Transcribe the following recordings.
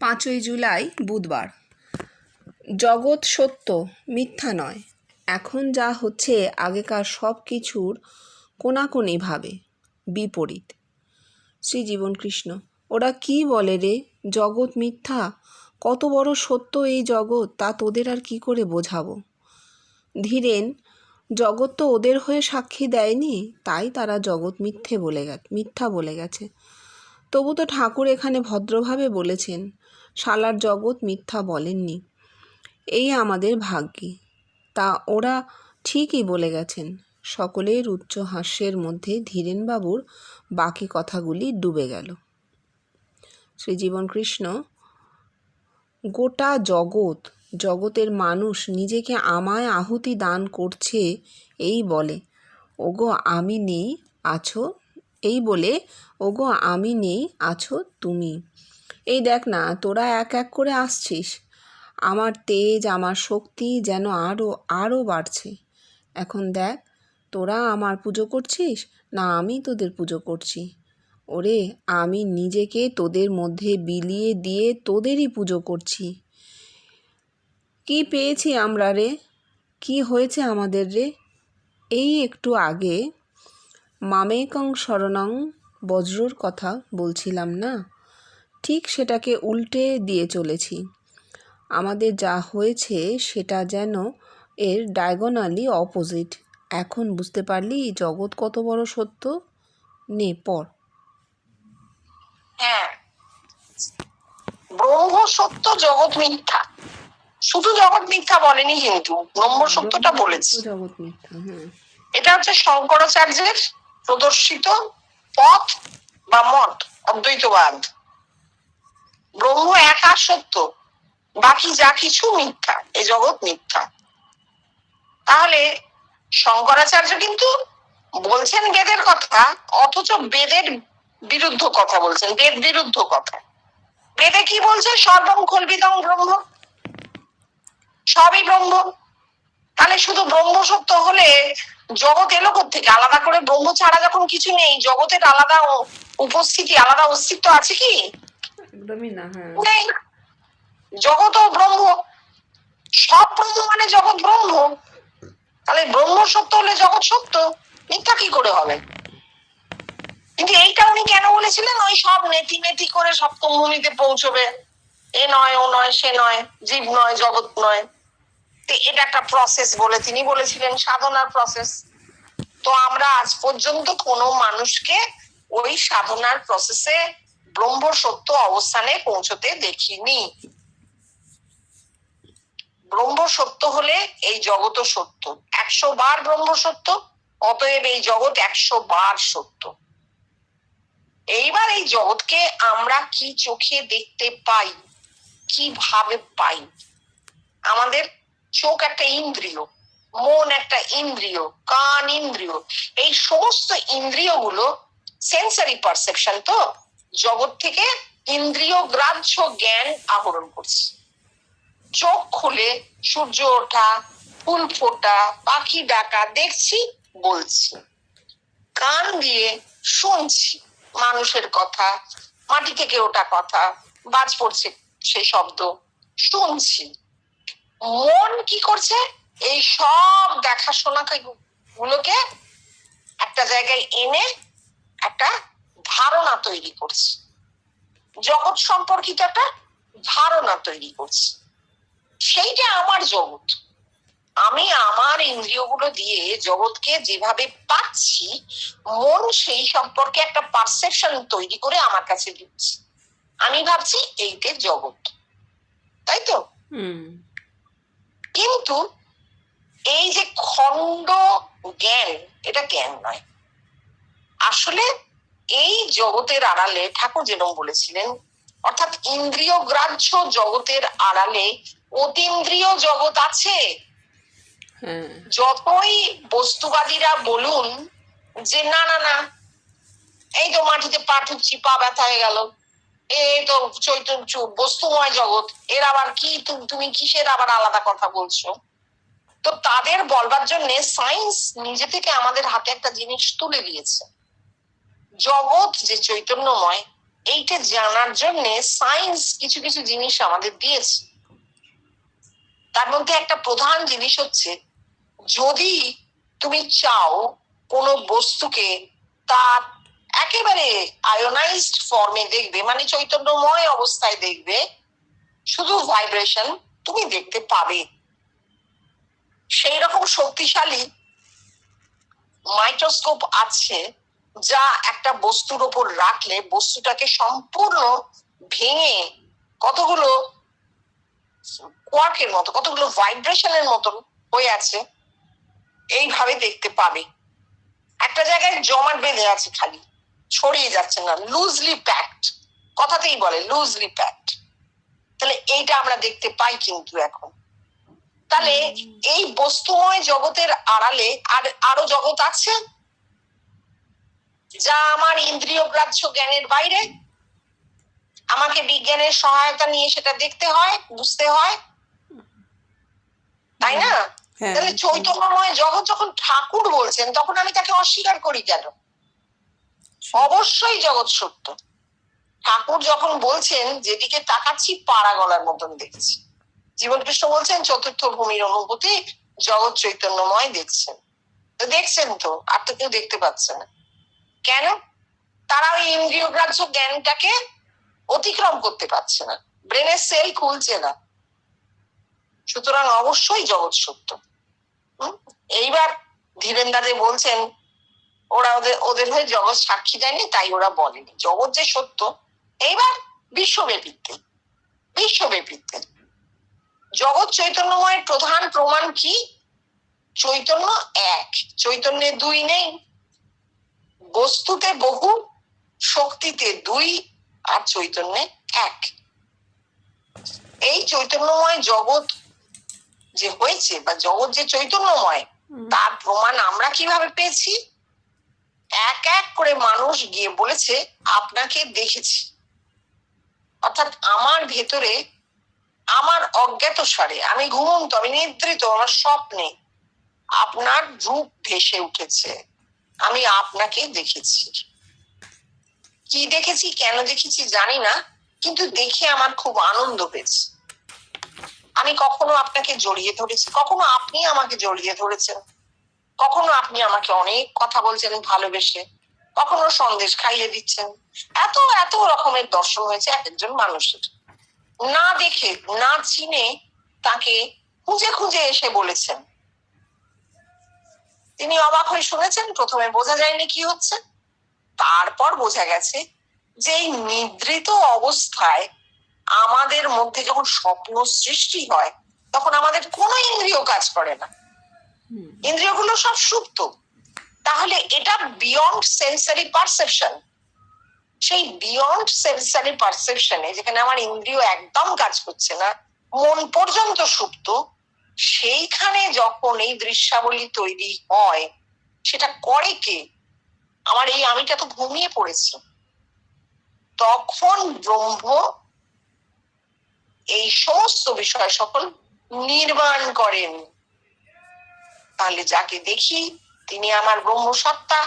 5ই জুলাই বুধবার। জগৎ সত্য, মিথ্যা নয়। এখন যা হচ্ছে আগেকার সব কিছুর কোনাকুনিভাবে বিপরীত। শ্রীজীবন কৃষ্ণ। ওরা কি বলে রে, জগৎ মিথ্যা? কত বড় সত্য এই জগৎ, তা তোদের আর কি করে বোঝাবো? ধীরেন, জগৎ তো ওদের হয়ে সাক্ষী দেয়নি, তাই তারা জগৎ মিথ্যা বলে গেছে। তবু তো ঠাকুর এখানে ভদ্রভাবে বলেছেন, শালার জগৎ মিথ্যা বলেননি। এই আমাদের ভাগ্যি। তা ওরা ঠিকই বলে গেছেন। সকলের উচ্চ হাস্যের মধ্যে ধীরেনবাবুর বাকি কথাগুলি ডুবে গেল। শ্রীজীবন কৃষ্ণ। গোটা জগতের মানুষ নিজেকে আমায় আহুতি দান করছে এই বলে, ওগো আমি নেই আছো, এই বলে ওগো আমি নেই আছো তুমি। এই দেখ না, তোরা এক এক করে আসছিস। আমার তেজ, আমার শক্তি যেন আরও বাড়ছে। এখন দেখ, তোরা আমার পুজো করছিস না আমি তোদের পুজো করছি? ওরে, আমি নিজেকে তোদের মধ্যে বিলিয়ে দিয়ে তোদেরই পুজো করছি। কি পেয়েছি আমরা রে? কি হয়েছে আমাদের রে? এই একটু আগে মামেকং শরণং বজ্রর কথা বলছিলাম না? ঠিক সেটাকে উল্টে দিয়ে চলেছি। আমাদের যা হয়েছে সেটা যেন এর ডায়াগোনালি অপোজিট। এখন বুঝতে পারলি জগৎ কত বড় সত্য? নে পড়। হ্যাঁ, ব্রহ্ম সত্য, জগৎ মিথ্যা। শুধু জগৎ মিথ্যা বলেনি, কিন্তু ব্রহ্ম সত্যটা বলেছে। জগৎ মিথ্যা, হ্যাঁ। এটা হচ্ছে শঙ্করাচার্যের প্রদর্শিত পথ বা মত, অদ্বৈতবাদ। ব্রহ্ম একা সত্য, বাকি যা কিছু মিথ্যা, এই জগৎ মিথ্যা। তাহলে শঙ্করাচার্য কিন্তু বলছেন বেদের কথা, অথচ বেদের বিরুদ্ধ কথা বলছেন, বেদ বিরুদ্ধ কথা। বেদে কি বলছে? সর্বং কল্পিতং ব্রহ্ম, সবই ব্রহ্ম। তাহলে শুধু ব্রহ্ম সত্য হলে জগৎ এলো কোত্থেকে? আলাদা করে ব্রহ্ম ছাড়া যখন কিছু নেই, জগতের আলাদা উপস্থিতি, আলাদা অস্তিত্ব আছে কি? একদমই না। হ্যাঁ, নেই। জগৎ ও ব্রহ্ম, সব ব্রহ্ম মানে জগৎ ব্রহ্ম। তাহলে ব্রহ্ম সত্য হলে জগৎ সত্য, মিথ্যা কি করে হবে? কিন্তু এইটা উনি কেন বলেছিলেন? ওই সব নেতি করে সপ্তম ভূমিতে পৌঁছবে, এ নয় ও নয় সে নয়, জীব নয় জগৎ নয়। এটা একটা প্রসেস বলে তিনি বলেছিলেন, সাধনার প্রসেস। তো আমরা আজ পর্যন্ত কোনো মানুষকে ওই সাধনার প্রসেসে ব্রহ্ম সত্য অবস্থানে পৌঁছতে দেখিনি। ব্রহ্ম সত্য হলে এই জগৎ সত্য, 100 বার ব্রহ্ম সত্য, অতএব এই জগৎ 100 বার সত্য। এইবার এই জগৎকে আমরা কি চোখে দেখতে পাই, কিভাবে পাই? আমাদের চোখ একটা ইন্দ্রিয়, মন একটা ইন্দ্রিয়, কান ইন্দ্রিয়। এই সমস্ত ইন্দ্রিয়গুলো সেন্সারি পারসেপশন, তো জগৎ থেকে ইন্দ্রিয় গ্রাহ্য জ্ঞান আহরণ করছে। চোখ খুলে সূর্য ওঠা, ফুল ফোটা, পাখি ডাকা দেখছি, বলছি। কান দিয়ে শুনছি মানুষের কথা, মাটি থেকে ওঠা কথা, বাজ পড়ছে সেই শব্দ শুনছি। মন কি করছে? এই সব দেখাশোনা গুলোকে একটা জায়গায় এনে একটা ধারণা তৈরি করছে, জগৎ সম্পর্কিত একটা ধারণা তৈরি করছে। সেইটা আমার জগৎ। আমি আমার ইন্দ্রিয়গুলো দিয়ে জগৎকে যেভাবে পাচ্ছি, মন সেই সম্পর্কে একটা পারসেপশন তৈরি করে আমার কাছে দিচ্ছে। আমি ভাবছি এইটা জগৎ, তাই তো? কিন্তু এই যে খণ্ড জ্ঞান, এটা জ্ঞান নয়। আসলে এই জগতের আড়ালে ঠাকুর যেরকম বলেছিলেন, অর্থাৎ ইন্দ্রিয় গ্রাহ্য জগতের আড়ালে অতীন্দ্রিয় জগৎ আছে। যতই বস্তুবাদীরা বলুন যে না না না, এই তো মাটিতে পা ঠুকছি, পা ব্যথা হয়ে গেল, এই তো চৈতন্য বস্তুময় জগৎ, এর আবার কি, তুমি কিসের আবার আলাদা কথা বলছো? তো তাদের বলবার জন্য সায়েন্স নিজে থেকে আমাদের হাতে একটা জিনিস তুলে দিয়েছে। জগৎ যে চৈতন্যময়, এইটা জানার জন্য সায়েন্স কিছু কিছু জিনিস আমাদের দিয়েছে। তার মধ্যে একটা প্রধান জিনিস হচ্ছে, যদি তুমি চাও কোনো বস্তুকে তার একেবারে আয়োনাইজড ফর্মে দেখবে, মানে চৈতন্যময় অবস্থায় দেখবে, শুধু ভাইব্রেশন তুমি দেখতে পাবে। সেই রকম শক্তিশালী মাইক্রোস্কোপ আছে, যা একটা বস্তুর ওপর রাখলে বস্তুটাকে সম্পূর্ণ ভেঙে কতগুলো কোয়ার্কের মতো, কতগুলো ভাইব্রেশনের মতন হয়ে আছে, এইভাবে দেখতে পাবে। একটা জায়গায় জমাট বেঁধে আছে, খালি ছড়িয়ে যাচ্ছে না, লুজলি প্যাকড, কথাতেই বলে লুজলি প্যাকড। তাহলে এইটা আমরা দেখতে পাই কিন্তু এখন। তাহলে এই বস্তুময় জগতের আড়ালে আরো জগৎ আছে, যা আমার ইন্দ্রিয় গ্রাহ্য জ্ঞানের বাইরে। আমাকে বিজ্ঞানের সহায়তা নিয়ে সেটা দেখতে হয়, বুঝতে হয়, তাই না? তাহলে চৈতন্যময় জগৎ যখন ঠাকুর বলছেন, তখন আমি তাকে অস্বীকার করি কেন? অবশ্যই জগৎ সত্য। ঠাকুর যখন বলছেন যেদিকে তাকাচ্ছি পাড়া গলার মতন দেখছি, জীবন কৃষ্ণ বলছেন চতুর্থ ভূমির অনুভূতি জগৎ চৈতন্যময় দেখছেন। তো দেখছেন তো, আর তো কেউ দেখতে পাচ্ছে না কেন? তারা ওই ইন্দ্রিয় গ্রাহ্য জ্ঞানটাকে অতিক্রম করতে পারছে না, ব্রেনের সেল খুলছে না। সুতরাং অবশ্যই জগৎ সত্য। এইবার ধীরেন্দ্রদে বলছেন, ওরা ওদের হয়ে জগৎ সাক্ষী দেয়নি, তাই ওরা বলেনি জগৎ যে সত্য। এইবার বিশ্বব্যাপীতে জগৎ চৈতন্যময়ের প্রধান প্রমাণ কি? চৈতন্য এক, চৈতন্যে দুই নেই। বস্তুতে বহু, শক্তিতে দুই, আর চৈতন্যে এক। এই চৈতন্যময় জগৎ যে হয়েছে, বা জগৎ যে চৈতন্যময়, তার প্রমাণ আমরা কিভাবে পেয়েছি? এক এক করে মানুষ গিয়ে বলেছে আপনাকে দেখেছি। অর্থাৎ আমার ভেতরে, আমার অজ্ঞাত সারে, আমি ঘুমন্ত, আমি নিদ্রিত, আমার স্বপ্নে আপনার রূপ ভেসে উঠেছে, আমি আপনাকে দেখেছি। কি দেখেছি, কেন দেখেছি জানি না, কিন্তু দেখে আমার খুব আনন্দ পেয়েছে। আমি কখনো আপনাকে জড়িয়ে ধরেছি, কখনো আপনি আমাকে জড়িয়ে ধরেছেন, কখনো আপনি আমাকে অনেক কথা বলছেন ভালোবেসে, কখনো সন্দেশ খাইয়ে দিচ্ছেন। এত এত রকমের দর্শন হয়েছে এক একজন মানুষের। না দেখে, না চিনে তাকে খুঁজে খুঁজে এসে বলেছেন। তিনি অবাক হয়ে শুনেছেন, প্রথমে বোঝা যায়নি কি হচ্ছে, তারপর বোঝা গেছে যে এই নিদ্রিত অবস্থায় আমাদের মধ্যে যখন স্বপ্ন সৃষ্টি হয়, তখন আমাদের কোনো ইন্দ্রিয় কাজ করে না, ইন্দ্রিয়গুলো সব সুপ্ত। তাহলে এটা বিয়ন্ড সেন্সারি পারসেপশন। সেই বিয়ন্ড সেন্সারি পারসেপশনে, যেখানে আমার ইন্দ্রিয় একদম কাজ করছে না, মন পর্যন্ত সুপ্ত, সেইখানে যখন এই দৃশ্যাবলী তৈরি হয়, সেটা করে কে? আমার এই আমিটা তো ঘুমিয়ে পড়েছি। তখন ব্রহ্ম এই সমস্ত বিষয় সকল নির্মাণ করেন। তাহলে যাকে দেখি তিনি আমার ব্রহ্মসত্তা,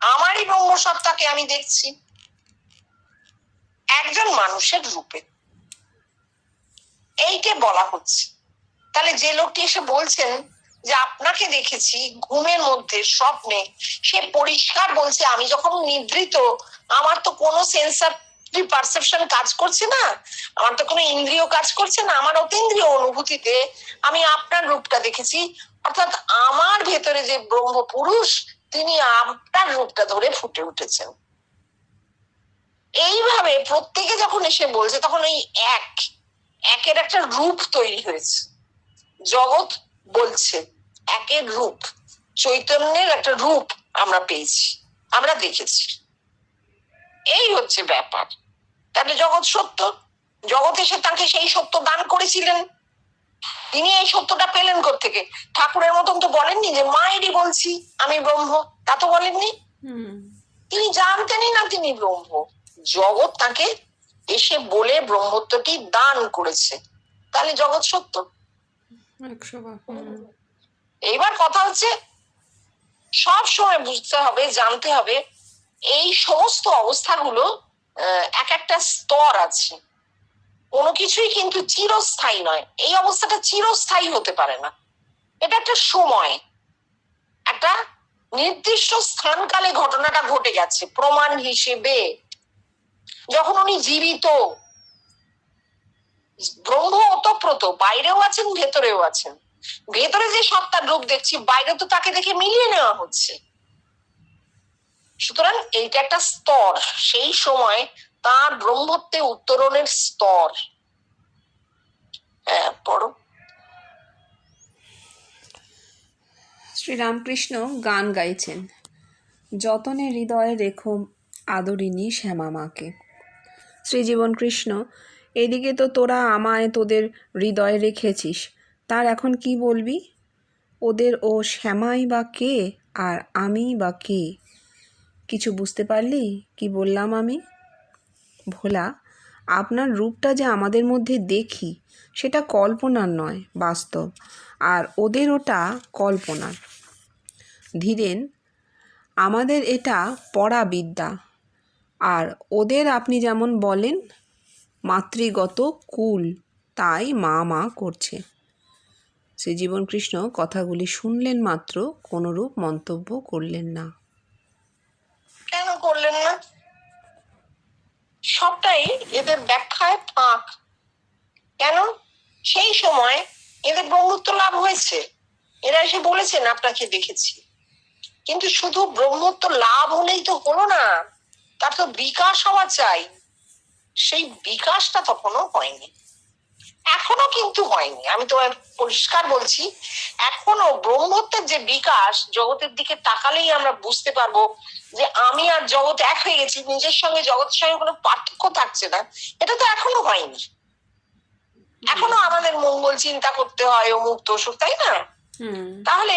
আমারই ব্রহ্মসত্তাকে আমি দেখছি একজন মানুষের রূপে। এইটা বলা হচ্ছে। তাহলে যে লোকটি এসে বলছেন যে আপনাকে দেখেছি ঘুমের মধ্যে, স্বপ্নে, সে পরিষ্কার বলছে আমি যখন নিদ্রিত, আমার তো কোনো সেন্সার পারসেপশন কাজ করছে না, আমার তো কোনো ইন্দ্রিয় কাজ করছে না, আমার অতীন্দ্রিয় অনুভূতিতে আমি আপনার রূপটা দেখেছি। অর্থাৎ আমার ভেতরে যে ব্রহ্ম পুরুষ, তিনি আপনার রূপটা ধরে ফুটে উঠেছেন। এইভাবে প্রত্যেকে যখন এসে বলছে, তখন এই একের একটা রূপ তৈরি হয়েছে। জগৎ বলছে একের রূপ, চৈতন্যের একটা রূপ আমরা পেয়েছি, আমরা দেখেছি। এই হচ্ছে ব্যাপার। তাহলে জগৎ সত্য, জগৎ এসে তাকে সেই সত্য দান করেছিলেন। তিনি এই সত্যটা পেলেন কোত্থেকে? ঠাকুরের মতন তো বলেননি যে মায়েরই বলছি আমি ব্রহ্ম, তা তো বলেননি। তিনি জানতেনই না তিনি ব্রহ্ম, জগৎ তাকে এসে বলে ব্রহ্মত্বটি দান করেছে। তাহলে জগৎ সত্য। এইবার কথা হচ্ছে, সব সময় বুঝতে হবে, জানতে হবে, এই সমস্ত অবস্থাগুলো এক একটা স্তর আছে, কোনো কিছুই কিন্তু চিরস্থায়ী নয়। এই অবস্থাটা চিরস্থায়ী হতে পারে না, এটা একটা সময়, একটা নির্দিষ্ট স্থানকালে ঘটনাটা ঘটে গেছে। প্রমাণ হিসেবে যখন উনি জীবিত, ব্রহ্ম ওতপ্রোত, বাইরেও আছেন ভেতরেও আছেন। ভেতরে যে সত্তার রূপ দেখছি, বাইরে তো তাকে দেখে মিলিয়ে নেওয়া হচ্ছে। সুতরাং এইটা একটা স্তর, সেই সময় তার ব্রহ্মত্বে উত্তরণের স্তর। হ্যাঁ, পড়ো। শ্রীরামকৃষ্ণ গান গাইছেন, যতনে হৃদয়ে রেখো আদরিণী শ্যামা মাকে। শ্রীজীবন কৃষ্ণ, এদিকে তো তোরা আমায় তোদের হৃদয়ে রেখেছিস, তার এখন কি বলবি? ওদের ও শ্যামাই বা কে, আর আমি বা কে? কিছু বুঝতে পারলি কি বললাম আমি? ভোলা, আপনার রূপটা যে আমাদের মধ্যে দেখি, সেটা কল্পনার নয়, বাস্তব, আর ওদের ওটা কল্পনার। ধীরেন, আমাদের এটা পড়া বিদ্যা, আর ওদের আপনি যেমন বলেন মাতৃগত কুল, তাই মা মা করছে। শ্রীজীবন কৃষ্ণ কথাগুলি শুনলেন মাত্র, কোনরূপ মন্তব্য করলেন না। কেন করলেন না? সবটাই এদের ব্যাখ্যায় ফাঁক। কেন? সেই সময় এদের ব্রহ্মত্ব লাভ হয়েছে, এরা এসে বলেছেন আপনাকে দেখেছি। কিন্তু শুধু ব্রহ্মত্ব লাভ হলেই তো হলো না, তার তো বিকাশ হওয়া চাই। সেই বিকাশটা তখনও হয়নি, এখনো কিন্তু হয়নি। আমি তোমার পরিষ্কার বলছি, এখনো ব্রহ্মত্বের যে বিকাশ, জগতের দিকে তাকালেই আমরা বুঝতে পারবো যে আমি আর জগৎ এক হয়ে গেছি, নিজের সঙ্গে জগতের সঙ্গে কোনো পার্থক্য থাকছে না, এটা তো এখনো হয়নি। এখনো আমাদের মঙ্গল চিন্তা করতে হয়, অমুক তসুক, তাই না? তাহলে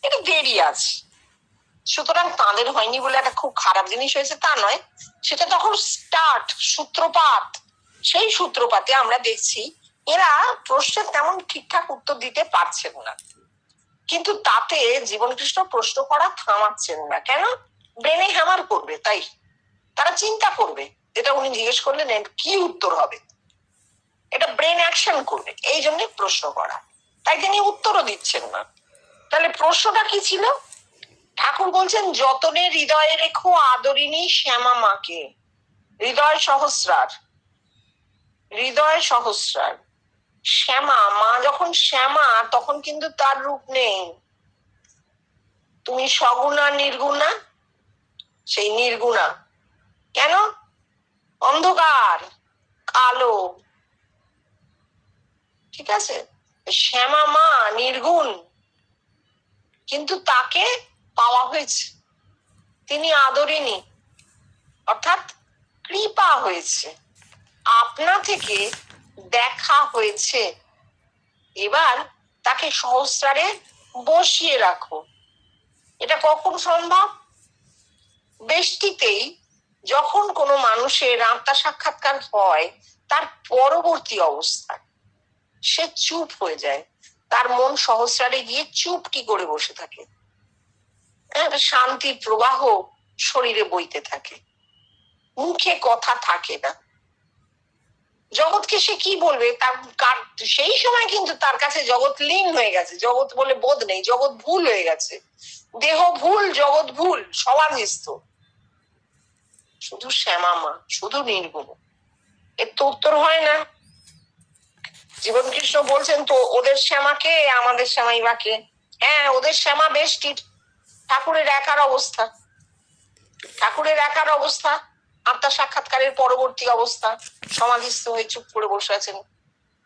এটা দেরি আছে। সুতরাং তাদের হয়নি বলে একটা খুব খারাপ জিনিস হয়েছে তা নয়, সেটা তখন স্টার্ট, সূত্রপাত। সেই সূত্রপাতে আমরা দেখছি এরা প্রশ্নের তেমন ঠিকঠাক উত্তর দিতে পারছেন না, কিন্তু তাতে জীবনকৃষ্ণ প্রশ্ন করা থামাচ্ছেন না। কেন? ব্রেনে হ্যামার করবে, তাই তারা চিন্তা করবে, যেটা উনি জিজ্ঞেস করলেন কি উত্তর হবে, এটা ব্রেন অ্যাকশন করবে, এই জন্য প্রশ্ন করা। তাই তিনি উত্তরও দিচ্ছেন না। তাহলে প্রশ্নটা কি ছিল? ঠাকুর বলছেন, যতনে হৃদয়ে রেখো আদরিণী শ্যামা মাকে। হৃদয় সহস্রার, হৃদয় সহস্রার। শ্যামা মা যখন শ্যামা, তখন কিন্তু তার রূপ নেই। তুমি সগুণা নির্গুণা, সেই নির্গুণা। কেন? অন্ধকার, কালো, ঠিক আছে? শ্যামা মা নির্গুণ, কিন্তু তাকে পাওয়া হয়েছে, তিনি আদরিণী, অর্থাৎ কৃপা হয়েছে, আপনা থেকে দেখা হয়েছে। এবার তাকে সহস্রারে বসিয়ে রাখো। এটা কখন সম্ভব? বেষ্টিতেই যখন কোনো মানুষের আত্মা সাক্ষাৎকার হয়, তার পরবর্তী অবস্থায় সে চুপ হয়ে যায়, তার মন সহস্রারে গিয়ে চুপটি করে বসে থাকে, একটা শান্তির প্রবাহ শরীরে বইতে থাকে, মুখে কথা থাকে না। জগৎকে সে কি বলবে? তার সেই সময় কিন্তু তার কাছে জগৎ লীন হয়ে গেছে, জগৎ বলে বোধ নেই, জগৎ ভুল হয়ে গেছে, দেহ ভুল, জগৎ ভুল, সমাধিস্থ। শুধু শ্যামা মা, শুধু নির্গুণ, এর তো উত্তর হয় না। জীবন কৃষ্ণ বলছেন তো, ওদের শ্যামাকে আমাদের শ্যামাই বাকে। হ্যাঁ, ওদের শ্যামা বেষ্টির, ঠাকুরের একার অবস্থা, ঠাকুরের একার অবস্থা, আত্মা সাক্ষাৎকারের পরবর্তী অবস্থা, সমাধিস্থ হয়ে চুপ করে বসে আছেন।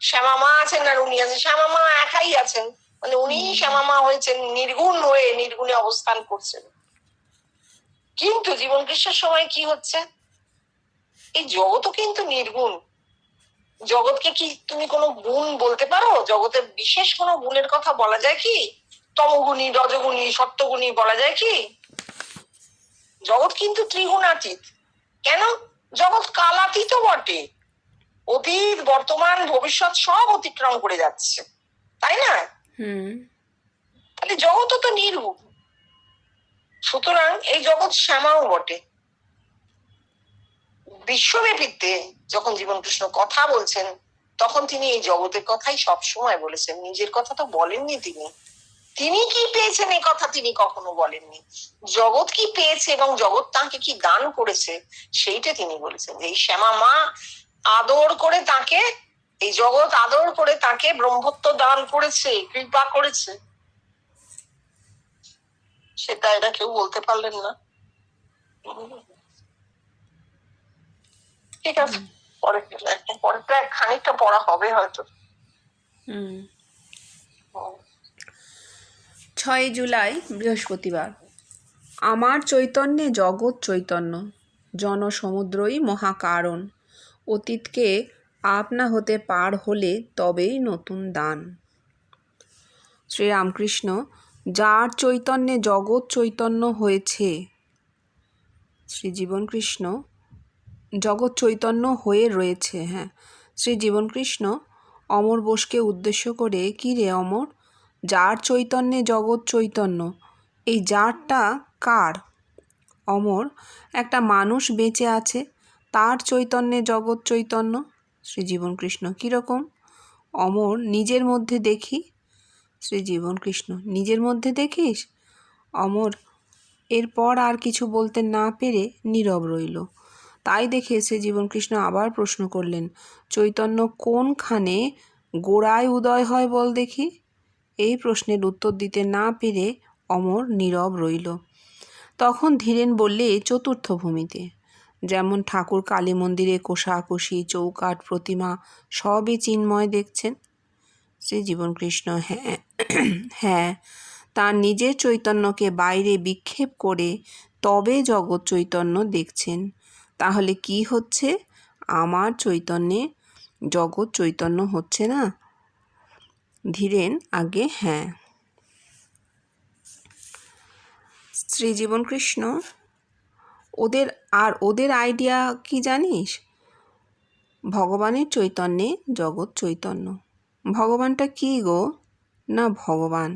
শ্যামা মা আছেন আর উনি আছেন, শ্যামা মা একাই আছেন, মানে উনি শ্যামা মা হয়েছেন, নির্গুণ হয়ে নির্গুণে অবস্থান করছেন। কিন্তু জীবন কৃষ্ণের সময় কি হচ্ছে? এই জগৎও কিন্তু নির্গুণ। জগৎকে কি তুমি কোনো গুণ বলতে পারো? জগতের বিশেষ কোনো গুণের কথা বলা যায় কি? তমগুণী, রজগুণী, সত্যগুণী বলা যায় কি? জগৎ কিন্তু ত্রিগুণাতীত। কেন? জগৎ কালাতীত বটে, অতীত, বর্তমান, ভবিষ্যৎ সব অতিক্রম করে যাচ্ছে, তাই না? তাহলে জগৎ তো নির্গুণ। সুতরাং এই জগৎ শ্যামাও বটে। বিশ্বব্যাপীতে যখন জীবনকৃষ্ণ কথা বলছেন, তখন তিনি এই জগতের কথাই সবসময় বলেছেন, নিজের কথা তো বলেননি। তিনি কি পেয়েছেন এই কথা তিনি কখনো বলেননি। জগৎ কি পেয়েছে এবং জগৎ তাকে কি দান করেছে সেইটা তিনি বলেছেন। এই শ্যামা মা আদর করে তাকে, এই জগৎ আদর করে তাকে ব্রহ্মত্ব দান করেছে, কৃপা করেছে, সেটা এরা কেউ বলতে পারলেন না। ঠিক আছে, পরে প্রায় খানিকটা পড়া হবে হয়তো। 6 জুলাই বৃহস্পতিবার। আমার চৈতন্যে জগৎ চৈতন্য, জনসমুদ্রই মহাকারণ। অতীতকে আপনা হতে পার হলে তবেই নতুন দান। শ্রীরামকৃষ্ণ, যার চৈতন্যে জগৎ চৈতন্য হয়েছে, শ্রীজীবনকৃষ্ণ জগৎ চৈতন্য হয়ে রয়েছে। শ্রীজীবনকৃষ্ণ অমর বোসকে উদ্দেশ্য করে, কি রে অমর, যার চৈতন্যে জগৎ চৈতন্য, এই যারটা কার? অমর, একটা মানুষ বেঁচে আছে, তার চৈতন্যে জগৎ চৈতন্য। শ্রীজীবনকৃষ্ণ, কীরকম? অমর, নিজের মধ্যে দেখি। শ্রীজীবনকৃষ্ণ, নিজের মধ্যে দেখিস? অমর এরপর আর কিছু বলতে না পেরে নীরব রইল। তাই দেখে শ্রীজীবনকৃষ্ণ আবার প্রশ্ন করলেন, চৈতন্য কোনখানে গোড়ায় উদয় হয় বল দেখি? এই প্রশ্নের উত্তর দিতে না পেরে অমর নীরব রইল। তখন ধীরেন বললে, চতুর্থ ভূমিতে। যেমন ঠাকুর কালী মন্দিরে কোষাকুষি, চৌকাঠ, প্রতিমা সবই চিন্ময় দেখছেন। শ্রীজীবনকৃষ্ণ, হ্যাঁ, তার নিজের চৈতন্যকে বাইরে বিক্ষেপ করে তবে জগৎ চৈতন্য দেখছেন। তাহলে কি হচ্ছে? আমার চৈতন্যে জগৎ চৈতন্য হচ্ছে না? ধীরেন, আগে হ্যাঁ। শ্রীজীবনকৃষ্ণ, ওদের আইডিয়া কি জানিস? ভগবানের চৈতন্যে জগৎ চৈতন্য। ভগবানটা কি গো? না, ভগবান।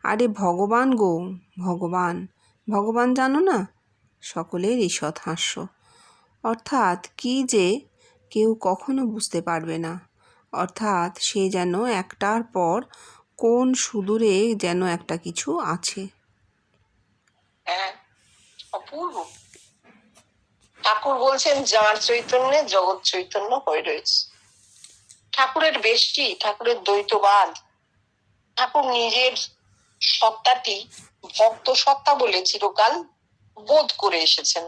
আরে ভগবান গো, ভগবান। ভগবান জানো না? সকলের ঈষৎ হাস্য। অর্থাৎ কি যে কেউ কখনো বুঝতে পারবে না। অর্থাৎ সে যেন একটার পর কোন সুদূরে যেন একটা কিছু আছে। অপূর্ব। ঠাকুর বলছেন, যার চৈতন্যে জগৎ চৈতন্য হয়ে রয়েছে। ঠাকুরের বেষ্টি, ঠাকুরের দ্বৈতবাদ, ঠাকুর নিজের সত্তাটি ভক্ত সত্তা বলে চিরকাল বোধ করে এসেছেন।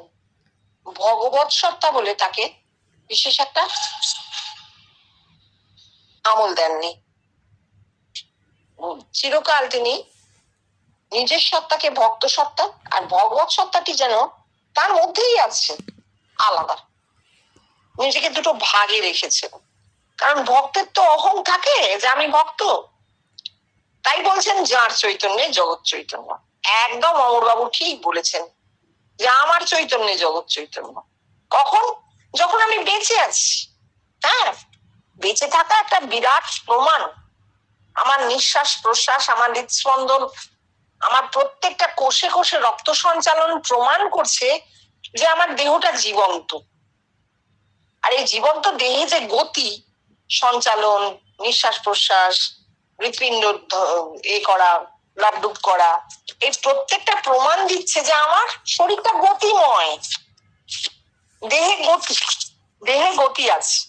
ভগবৎ সত্তা বলে তাকে বিশেষ একটা আমল দেননি। চিরকাল তিনি নিজের সত্তাকে ভক্ত সত্তা আর ভগবৎ সত্তাটি যেন তার মধ্যেই আছে, আলাদা। নিজেকে দুটো ভাগে রেখেছেন। কারণ ভক্তের তো অহং থাকে যে আমি ভক্ত। তাই বলছেন, যার চৈতন্যে জগৎ চৈতন্য। একদম অমরবাবু ঠিক বলেছেন যে আমার চৈতন্যে জগৎ চৈতন্য। কখন? যখন আমি বেঁচে আছি। বেঁচে থাকা একটা বিরাট প্রমাণ। আমার নিঃশ্বাস প্রশ্বাস, আমার হৃদস্পন্দন, আমার প্রত্যেকটা কোষে কোষে রক্ত সঞ্চালন প্রমাণ করছে যে আমার দেহটা জীবন্ত। আর এই জীবন্ত দেহে যে গতি, সঞ্চালন, নিঃশ্বাস প্রশ্বাস, হৃৎপিণ্ড করা, ব্লাড করা, এই প্রত্যেকটা প্রমাণ দিচ্ছে যে আমার শরীরটা গতিময়। দেহে গতি আছে।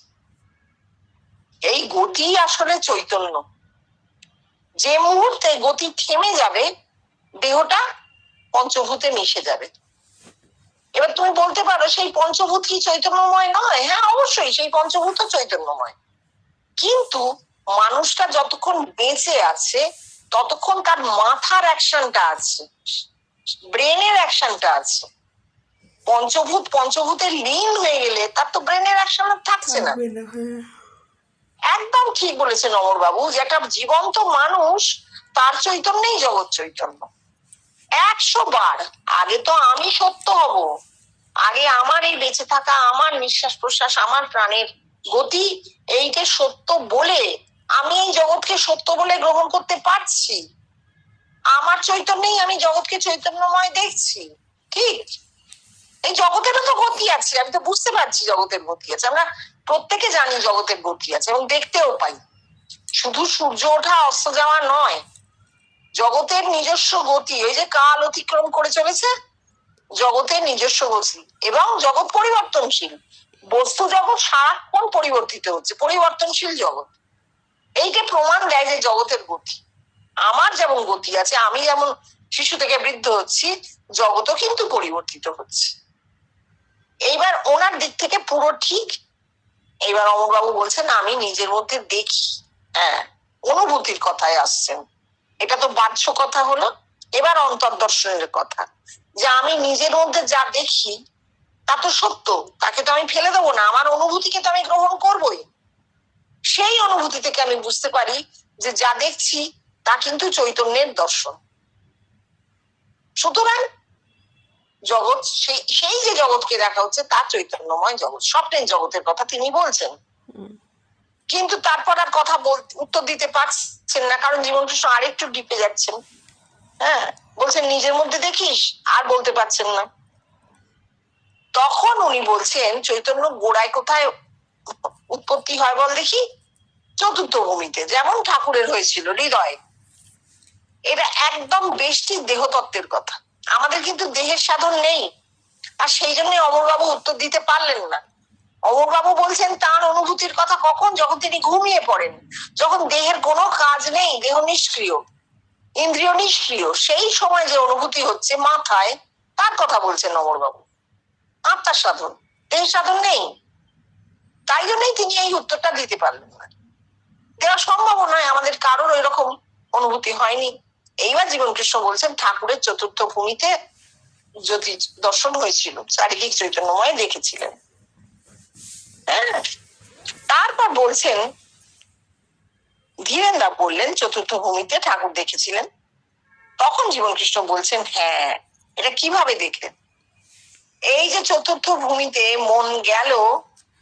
এই গতি আসলে চৈতন্য। যে মুহূর্তে গতি থেমে যাবে, দেহটা পঞ্চভূতে মিশে যাবে। এবার তুমি বলতে পারো, সেই পঞ্চভূত কি চৈতন্যময় নয়? হ্যাঁ, অবশ্যই সেই পঞ্চভূত চৈতন্যময়। কিন্তু মানুষটা যতক্ষণ বেঁচে আছে ততক্ষণ তার মাথার অ্যাকশনটা আছে, ব্রেনের অ্যাকশনটা আছে। পঞ্চভূতের লীন হয়ে গেলে তার তো ব্রেনের অ্যাকশন থাকছে না। একদম ঠিক বলেছেন অমর বাবু, যে একটা জীবন্ত মানুষ, তার চৈতন্যেই জগৎ চৈতন্য। 100 বার। আগে তো আমি সত্য হব, আগে আমার এই বেঁচে থাকা, আমার নিঃশ্বাস প্রশ্বাস, আমার প্রাণের গতি, এইটা সত্য বলে আমি এই জগৎকে সত্য বলে গ্রহণ করতে পারছি। আমার চৈতন্যেই আমি জগৎকে চৈতন্যময় দেখছি। ঠিক এই জগতেরও তো গতি আছে, আমি তো বুঝতে পারছি জগতের গতি আছে, আমরা প্রত্যেকে জানি জগতের গতি আছে এবং দেখতেও পাই। শুধু সূর্য ওঠা অস্ত যাওয়া নয়, জগতের নিজস্ব গতি, ওই যে কাল অতিক্রম করে চলেছে, জগতের নিজস্ব গতি। এবং জগৎ পরিবর্তনশীল, বস্তু জগৎ সারাক্ষণ পরিবর্তিত হচ্ছে, পরিবর্তনশীল জগৎ। এইটা প্রমাণ দেয় যে জগতের গতি। আমার যেমন গতি আছে, আমি যেমন শিশু থেকে বৃদ্ধ হচ্ছি, জগৎও কিন্তু পরিবর্তিত হচ্ছে। এইবার ওনার দিক থেকে পুরো ঠিক। এইবার অমরবাবু বলছেন আমি নিজের মধ্যে দেখি, হ্যাঁ, অনুভূতির কথায় আসছেন। এটা তো বাহ্য কথা হলো। এবার অন্তর্দর্শনের কথা, যে আমি নিজের মধ্যে যা দেখি তা তো সত্য, তাকে তো আমি ফেলে দেবো না, আমার অনুভূতিকে তো আমি গ্রহণ করবোই। সেই অনুভূতি থেকে আমি বুঝতে পারি যে যা দেখছি তা কিন্তু চৈতন্যের দর্শন। সুতরাং জগৎ, সেই যে জগৎকে দেখা হচ্ছে তা চৈতন্যময় জগৎ, স্বপ্নের জগতের কথা তিনি বলছেন। কিন্তু তারপর আর কথা উত্তর দিতে পারছেন না, কারণ জীবনকৃষ্ণ আরেকটু ডিপে যাচ্ছেন। হ্যাঁ, বলছেন নিজের মধ্যে দেখিস, আর বলতে পারছেন না। তখন উনি বলছেন চৈতন্য গোড়ায় কোথায় উৎপত্তি হয় বল দেখি? চতুর্থ ভূমিতে, যেমন ঠাকুরের হয়েছিল হৃদয়। এটা একদম বেষ্টিক দেহতত্ত্বের কথা। আমাদের কিন্তু দেহের সাধন নেই, আর সেই জন্য অমরবাবু উত্তর দিতে পারলেন না। অমরবাবু বলছেন তার অনুভূতির কথা কখন? যখন তিনি ঘুমিয়ে পড়েন, যখন দেহের কোনো কাজ নেই, দেহ নিষ্ক্রিয়, ইন্দ্রিয় নিষ্ক্রিয়, সেই সময় যে অনুভূতি হচ্ছে মাথায়, তার কথা বলছেন অমরবাবু। আত্মার সাধন, দেহের সাধন নেই, তাই জন্যই তিনি এই উত্তরটা দিতে পারলেন না। দেওয়া সম্ভব নয়, আমাদের কারোর ওই রকম অনুভূতি হয়নি। এইবার জীবনকৃষ্ণ বলছেন ঠাকুরের চতুর্থ ভূমিতে জ্যোতি দর্শন হয়েছিল, চারিদিক চৈতন্যময় দেখেছিলেন। হ্যাঁ, তারপর বলছেন ধীরেনদা বললেন চতুর্থ ভূমিতে ঠাকুর দেখেছিলেন। তখন জীবনকৃষ্ণ বলছেন হ্যাঁ, এটা কিভাবে দেখলেন? এই যে চতুর্থ ভূমিতে মন গেল,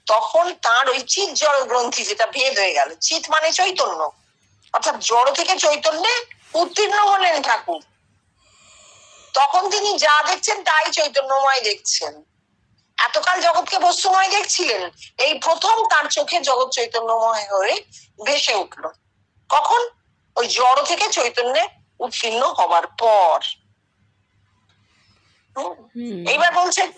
তখন তার ওই চিৎ জড় গ্রন্থি যেটা ভেদ হয়ে গেল। চিৎ মানে চৈতন্য, অর্থাৎ জড় থেকে চৈতন্যে উত্তীর্ণ হলেন ঠাকুর। তখন তিনি যা দেখছেন তাই চৈতন্যময় দেখছেন। এতকাল জগৎকে বস্তুময় দেখছিলেন, এই প্রথম তার চোখে জগৎ চৈতন্যময় হয়ে ভেসে উঠল। কখন? ওই জড় থেকে চৈতন্যে উত্তীর্ণ হবার পর। এইবার বলছেন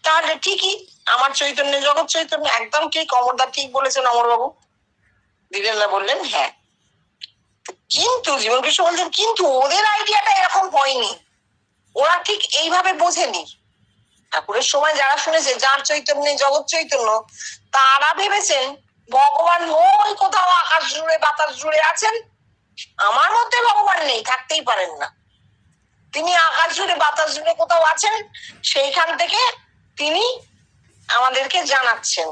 তাহলে ঠিকই, আমার চৈতন্য জগৎ চৈতন্য, একদম ঠিক, অমরদা ঠিক বলেছেন অমরবাবু। ধীরেনদা বললেন হ্যাঁ। কিন্তু জীবনকৃষ্ণ বলছেন কিন্তু ওদের আইডিয়াটা এরকম হয়নি, ওরা ঠিক এইভাবে বোঝেনি। ঠাকুরের সময় যারা শুনেছে যার চৈতন্যে জগৎ চৈতন্য, তারা ভেবেছেন ভগবান ওই কোথাও আকাশ জুড়ে বাতাস জুড়ে আছেন, আমার মধ্যে ভগবান নেই, থাকতেই পারেন না। তিনি আকাশ জুড়ে বাতাস জুড়ে কোথাও আছেন, সেইখান থেকে তিনি আমাদেরকে জানাচ্ছেন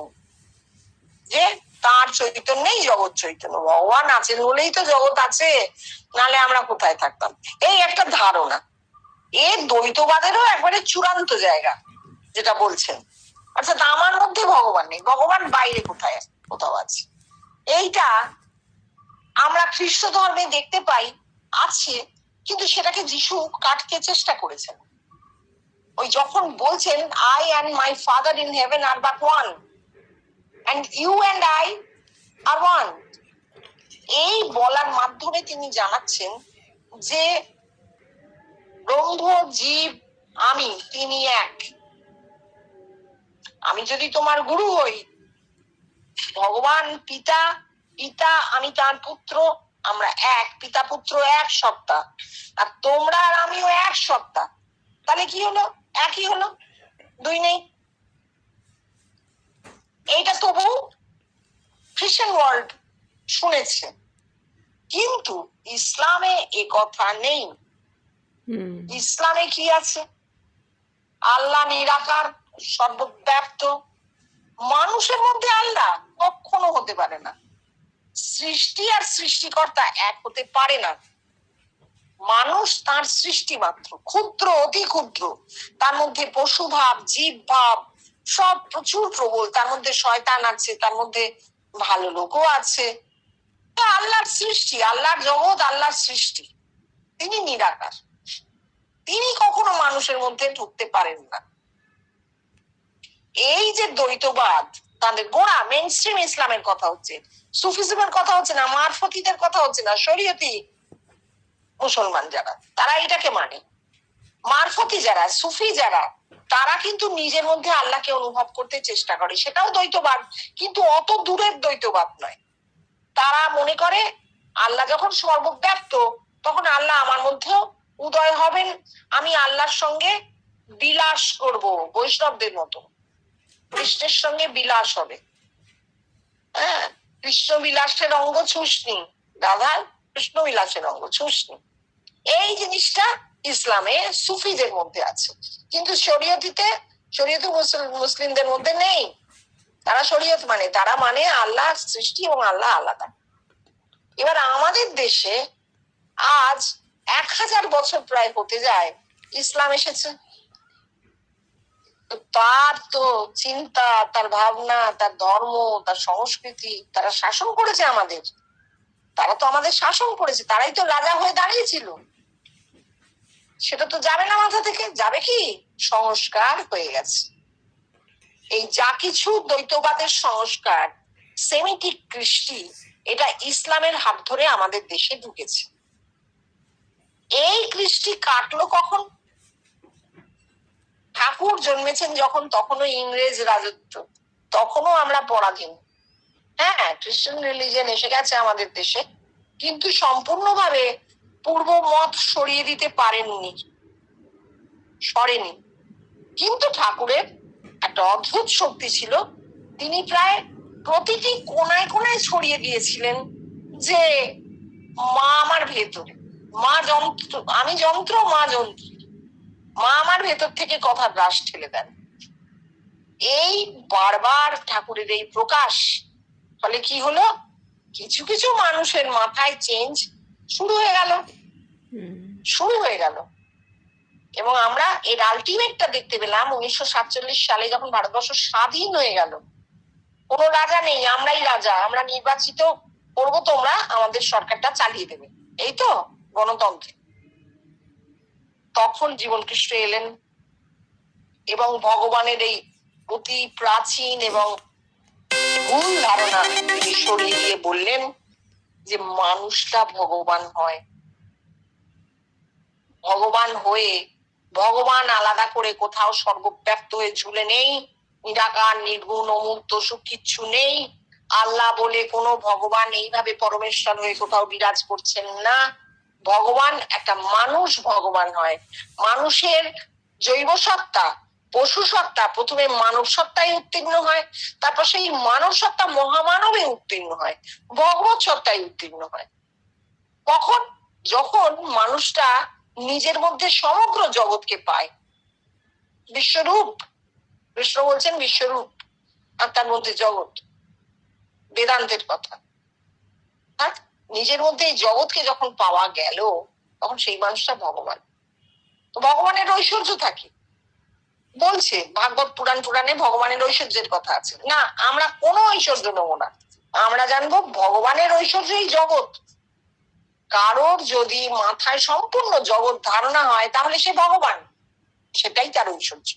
যে তার চৈতন্যেই জগৎ চৈতন্য। ভগবান আছেন বলেই তো জগৎ আছে, নালে আমরা কোথায় থাকতাম। এই একটা ধারণা, এর দ্বৈতবাদেরও একবারে চূড়ান্ত জায়গা যেটা বলছেন, অর্থাৎ আমার মধ্যে ভগবান নেই, ভগবান বাইরে কোথাও আছে। এইটা আমরা খ্রিস্ট ধর্মে দেখতে পাই আছে, কিন্তু সেটাকে যিশু কাটতে চেষ্টা করেছেন। ওই যখন বলছেন I and my father in heaven are but one, and you and I are one, এই বলার মাধ্যমে তিনি জানাচ্ছেন যে ব্রহ্ম জীব আমি, তিনি এক। আমি যদি তোমার গুরু হই, ভগবান পিতা, পিতা আমি তার পুত্র, আমরা এক, পিতা পুত্র এক সত্তা, আর তোমরা আর আমিও এক সত্তা। তাহলে কি হলো? একই হলো, দুই নেই। এইটা তবু খ্রিস্টান ওয়ার্ল্ড শুনেছে, কিন্তু ইসলামে এ কথা নেই। ইসলামে কি আছে? আল্লাহ নিরাকার, সর্বব্যাপ্ত। মানুষের মধ্যে আল্লাহ কখনো হতে পারে না। সৃষ্টি আর সৃষ্টিকর্তা এক হতে পারে না। মানুষ তার সৃষ্টি মাত্র, ক্ষুদ্র, অতি ক্ষুদ্র। তার মধ্যে পশু ভাব, জীব ভাব সব প্রচুর প্রবল। তার মধ্যে শয়তান আছে, তার মধ্যে ভালো লোকও আছে। আল্লাহর সৃষ্টি, আল্লাহর জগৎ, আল্লাহর সৃষ্টি। তিনি নিরাকার, তিনি কখনো মানুষের মধ্যে ঢুকতে পারেন না। এই যে দ্বৈতবাদ, তাদের গোড়া মেইন স্ট্রিম ইসলামের কথা হচ্ছে, সুফিজমের কথা হচ্ছে না, মারফতিদের কথা হচ্ছে না, শরীয়তি মুসলমান যারা তারা এটাকে মানে। মারফতি যারা, সুফি যারা, তারা কিন্তু নিজের মধ্যে আল্লাহকে অনুভব করতে চেষ্টা করে, সেটাও দ্বৈতবাদ, কিন্তু অত দূরের দ্বৈতবাদ নয়। তারা মনে করে আল্লাহ যখন সর্বব্যাপ্ত, তখন আল্লাহ আমার মধ্যেও উদয় হবেন, আমি আল্লাহর সঙ্গে বিলাস করব, বৈষ্ণবদের মতো কৃষ্ণের সঙ্গে বিলাস হবে। হ্যাঁ, কৃষ্ণ বিলাসের অঙ্গ ছুসনি, রাধার কৃষ্ণ বিলাসের অঙ্গ ছুসনি। এই জিনিসটা ইসলামে সুফিদের মধ্যে আছে, কিন্তু শরীয়তিতে, শরীয়ত মুসলিমদের মধ্যে নেই। তারা শরীয়ত মানে, তারা মানে আল্লাহ সৃষ্টি এবং আল্লাহ আলাদা। এবার আমাদের দেশে আজ 1000 বছর প্রায় হতে যায় ইসলাম এসেছে। তার তো চিন্তা, তার ভাবনা, তার ধর্ম, তার সংস্কৃতি, তারা শাসন করেছে আমাদের। তারা তো আমাদের শাসন করেছে, তারাই তো রাজা হয়ে দাঁড়িয়েছিল। সেটা তো যাবে না মাথা থেকে, যাবে কি? সংস্কার হয়ে গেছে। এই যা কিছু দ্বৈতবাদের সংস্কার, সেমিটিক কৃষ্টি, এটা ইসলামের হাত ধরে আমাদের দেশে ঢুকেছে। এই কৃষ্টি কাটলো কখন? ঠাকুর জন্মেছেন যখন, তখনও ইংরেজ রাজত্ব, তখনও আমরা পরাধীন। হ্যাঁ, খ্রিস্টান রিলিজিয়ন এসে গেছে আমাদের দেশে, কিন্তু সম্পূর্ণভাবে পূর্ব মত সরিয়ে দিতে পারেননি, সরেনি। কিন্তু ঠাকুরের একটা অদ্ভুত শক্তি ছিল, তিনি প্রায় প্রতিটি কোনায় কোনায় ছড়িয়ে দিয়েছিলেন যে মা আমার ভেতরে, মা যন্ত্র, আমি যন্ত্র, মা যন্ত্র, মা আমার ভেতর থেকে কথার রাশ ঠেলে দেন। এই বারবার ঠাকুরের এই প্রকাশ ফলে কি হলো, কিছু কিছু মানুষের মাথায় চেঞ্জ শুরু হয়ে গেল। এবং আমরা এর আলটিমেটটা দেখতে পেলাম 1947 সালে, যখন ভারতবর্ষ স্বাধীন হয়ে গেল। কোনো রাজা নেই, আমরাই রাজা, আমরা নির্বাচিত করবো, তোমরা আমাদের সরকারটা চালিয়ে দেবে, এই তো গণতন্ত্র। তখন জীবন কৃষ্ণ এলেন এবং ভগবানের এই অতি প্রাচীন এবং ভুল ধারণা তিনি সরিয়ে দিয়ে বললেন যে মানুষটা ভগবান হয়। ভগবান হয়ে, ভগবান আলাদা করে কোথাও সর্বব্যাপ্ত হয়ে ঝুলে নেই, নিরাকার, নির্গুণ, অমূর্ত, কিচ্ছু নেই। আল্লাহ বলে কোনো ভগবান এইভাবে পরমেশ্বর হয়ে কোথাও বিরাজ করছেন না। ভগবান একটা মানুষ ভগবান হয়। মানুষের জৈব সত্তা, পশু সত্তা প্রথমে মানব সত্তায় উত্তীর্ণ হয়, তারপর সেই মানব সত্তা মহামানবে উত্তীর্ণ হয়, ভগবত সত্তায় উত্তীর্ণ হয়। কখন? যখন মানুষটা নিজের মধ্যে সমগ্র জগৎকে পায়। বিশ্বরূপ, কৃষ্ণ বলছেন বিশ্বরূপ, আর তার মধ্যে জগৎ, বেদান্তের কথা। আর নিজের মধ্যে এই জগৎকে যখন পাওয়া গেল, তখন সেই মানুষটা ভগবান। তো ভগবানের ঐশ্বর্য থাকে, বলছে ভাগবত পুরাণে ভগবানের ঐশ্বর্যের কথা আছে। না, আমরা কোনো ঐশ্বর্য নেবো না, আমরা জানবো ভগবানের ঐশ্বর্য এই জগৎ। কারোর যদি মাথায় সম্পূর্ণ জগৎ ধারণা হয়, তাহলে সে ভগবান, সেটাই তার ঐশ্বর্য।